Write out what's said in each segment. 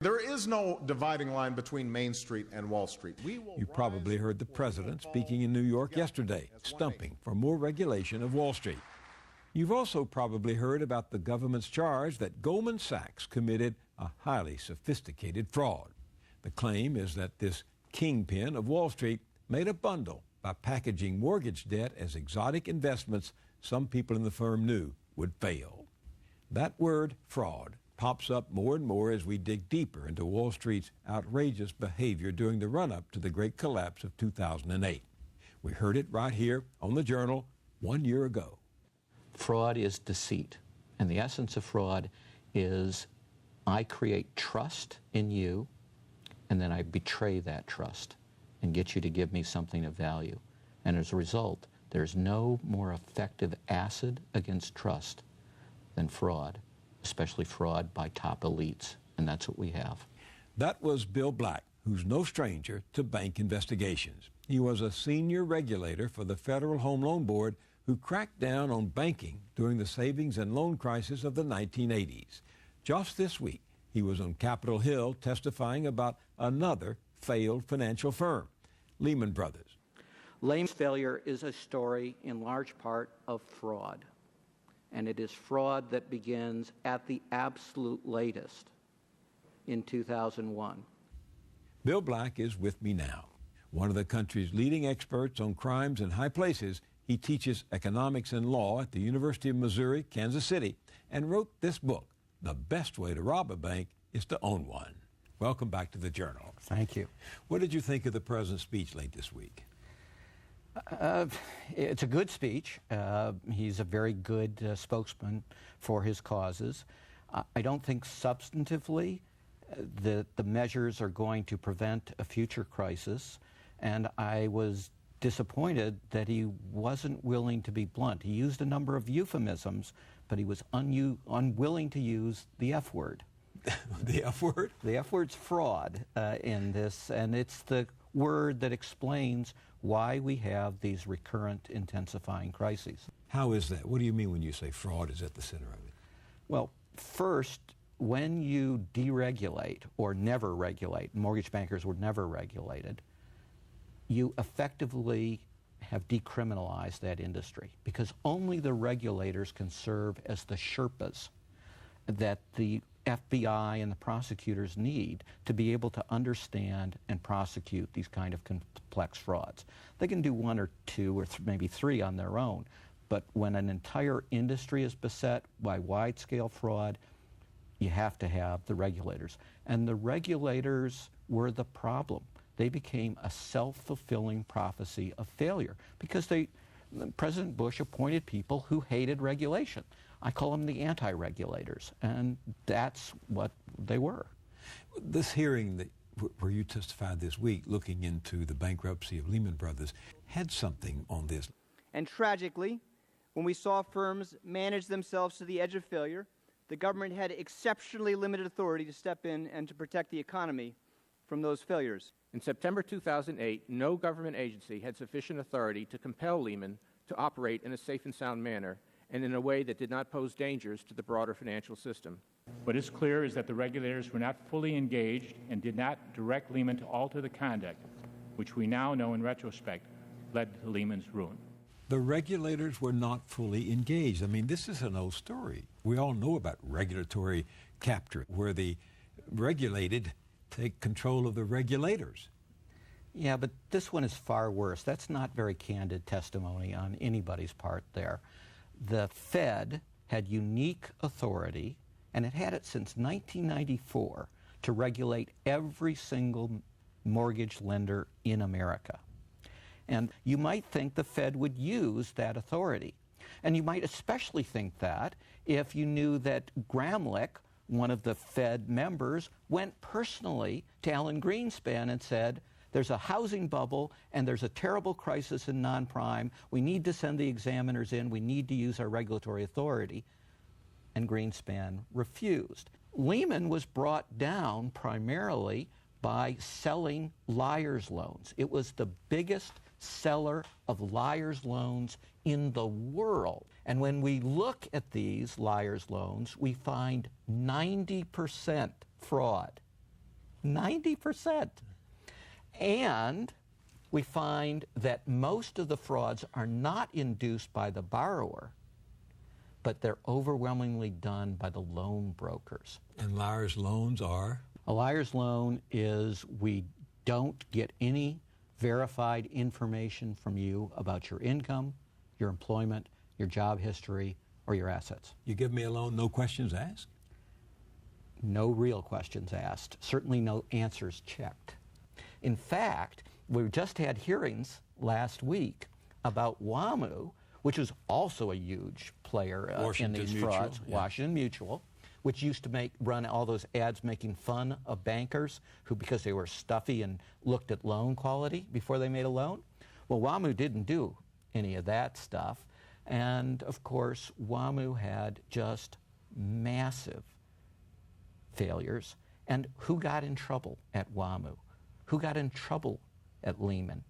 There is no dividing line between Main Street and Wall Street. You probably heard the president speaking in New York yesterday, stumping for more regulation of Wall Street. You've also probably heard about the government's charge that Goldman Sachs committed a highly sophisticated fraud. The claim is that this kingpin of Wall Street made a bundle by packaging mortgage debt as exotic investments some people in the firm knew would fail. That word, fraud, pops up more and more as we dig deeper into Wall Street's outrageous behavior during the run-up to the great collapse of 2008. We heard it right here on the Journal 1 year ago. Fraud is deceit, and the essence of fraud is I create trust in you, and then I betray that trust and get you to give me something of value. And as a result, there's no more effective acid against trust than fraud, especially fraud by top elites, and that's what we have. That was Bill Black, who's no stranger to bank investigations. He was a senior regulator for the Federal Home Loan Board who cracked down on banking during the savings and loan crisis of the 1980s. Just this week, he was on Capitol Hill testifying about another failed financial firm, Lehman Brothers. Lehman's failure is a story in large part of fraud. And it is fraud that begins at the absolute latest in 2001. Bill Black is with me now. One of the country's leading experts on crimes in high places, he teaches economics and law at the University of Missouri, Kansas City, and wrote this book, The Best Way to Rob a Bank is to Own One. Welcome back to the Journal. Thank you. What did you think of the president's speech late this week? It's a good speech. He's a very good spokesman for his causes. I don't think substantively that the measures are going to prevent a future crisis, and I was disappointed that he wasn't willing to be blunt. He used a number of euphemisms, but he was unwilling to use the F word. The F word? The F word's fraud in this, and it's the word that explains why we have these recurrent intensifying crises. How is that? What do you mean when you say fraud is at the center of it? Well, first, when you deregulate or never regulate, mortgage bankers were never regulated, you effectively have decriminalized that industry because only the regulators can serve as the Sherpas that the FBI and the prosecutors need to be able to understand and prosecute these kind of complex frauds. They can do one or two or maybe three on their own, but when an entire industry is beset by wide-scale fraud, you have to have the regulators. And the regulators were the problem. They became a self-fulfilling prophecy of failure because President Bush appointed people who hated regulation. I call them the anti-regulators, and that's what they were. This hearing where you testified this week, looking into the bankruptcy of Lehman Brothers, had something on this. And tragically, when we saw firms manage themselves to the edge of failure, the government had exceptionally limited authority to step in and to protect the economy from those failures. In September 2008, no government agency had sufficient authority to compel Lehman to operate in a safe and sound manner and in a way that did not pose dangers to the broader financial system. What is clear is that the regulators were not fully engaged and did not direct Lehman to alter the conduct, which we now know in retrospect led to Lehman's ruin. The regulators were not fully engaged. I mean, this is an old story. We all know about regulatory capture, where the regulated take control of the regulators. Yeah, but this one is far worse. That's not very candid testimony on anybody's part there. The Fed had unique authority, and it had it since 1994, to regulate every single mortgage lender in America. And you might think the Fed would use that authority. And you might especially think that if you knew that Gramlich, one of the Fed members, went personally to Alan Greenspan and said, there's a housing bubble and there's a terrible crisis in non-prime. We need to send the examiners in. We need to use our regulatory authority. And Greenspan refused. Lehman was brought down primarily by selling liar's loans. It was the biggest seller of liar's loans in the world. And when we look at these liar's loans, we find 90% fraud. 90%. And we find that most of the frauds are not induced by the borrower, but they're overwhelmingly done by the loan brokers. And liar's loans are? A liar's loan is we don't get any verified information from you about your income, your employment, your job history, or your assets. You give me a loan, no questions asked? No real questions asked, certainly no answers checked. In fact, we just had hearings last week about WAMU, which is also a huge player in these frauds, yeah. Washington Mutual, which used to run all those ads making fun of bankers who, because they were stuffy and looked at loan quality before they made a loan. Well, WAMU didn't do any of that stuff. And of course, WAMU had just massive failures. And who got in trouble at WAMU? Who got in trouble at Lehman?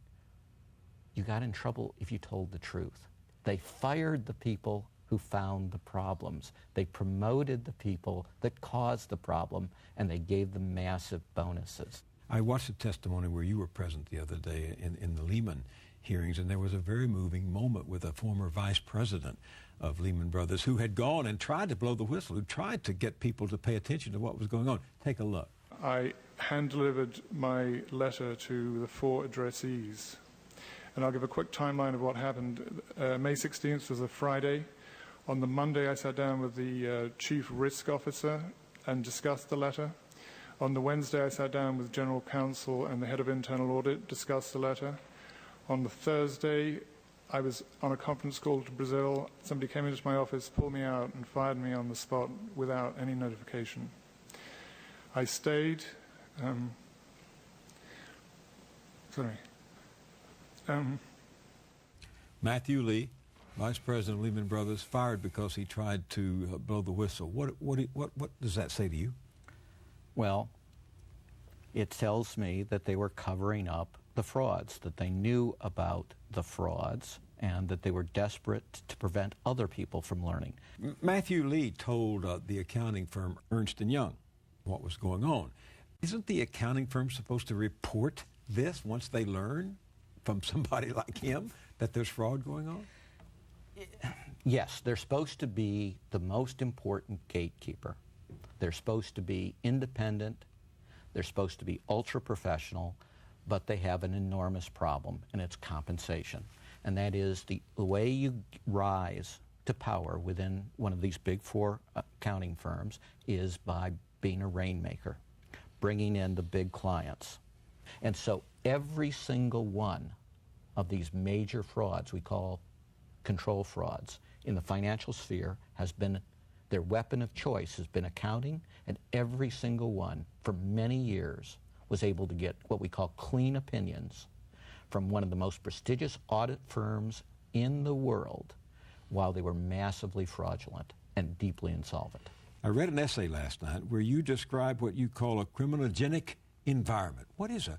You got in trouble if you told the truth. They fired the people who found the problems. They promoted the people that caused the problem, and they gave them massive bonuses. I watched a testimony where you were present the other day in the Lehman hearings, and there was a very moving moment with a former vice president of Lehman Brothers who had gone and tried to blow the whistle, who tried to get people to pay attention to what was going on. Take a look. I hand-delivered my letter to the 4 addressees. And I'll give a quick timeline of what happened. May 16th was a Friday. On the Monday, I sat down with the chief risk officer and discussed the letter. On the Wednesday, I sat down with general counsel and the head of internal audit, discussed the letter. On the Thursday, I was on a conference call to Brazil. Somebody came into my office, pulled me out, and fired me on the spot without any notification. I stayed. Matthew Lee, vice president of Lehman Brothers, fired because he tried to blow the whistle. What does that say to you? Well, it tells me that they were covering up the frauds, that they knew about the frauds, and that they were desperate to prevent other people from learning. Matthew Lee told the accounting firm Ernst & Young what was going on. Isn't the accounting firm supposed to report this once they learn from somebody like him that there's fraud going on? Yes, they're supposed to be the most important gatekeeper. They're supposed to be independent. They're supposed to be ultra-professional, but they have an enormous problem, and it's compensation. And that is the way you rise to power within one of these big 4 accounting firms is by being a rainmaker, bringing in the big clients. And so every single one of these major frauds we call control frauds in the financial sphere has been, their weapon of choice has been accounting, and every single one for many years was able to get what we call clean opinions from one of the most prestigious audit firms in the world while they were massively fraudulent and deeply insolvent. I read an essay last night where you described what you call a criminogenic environment. What is a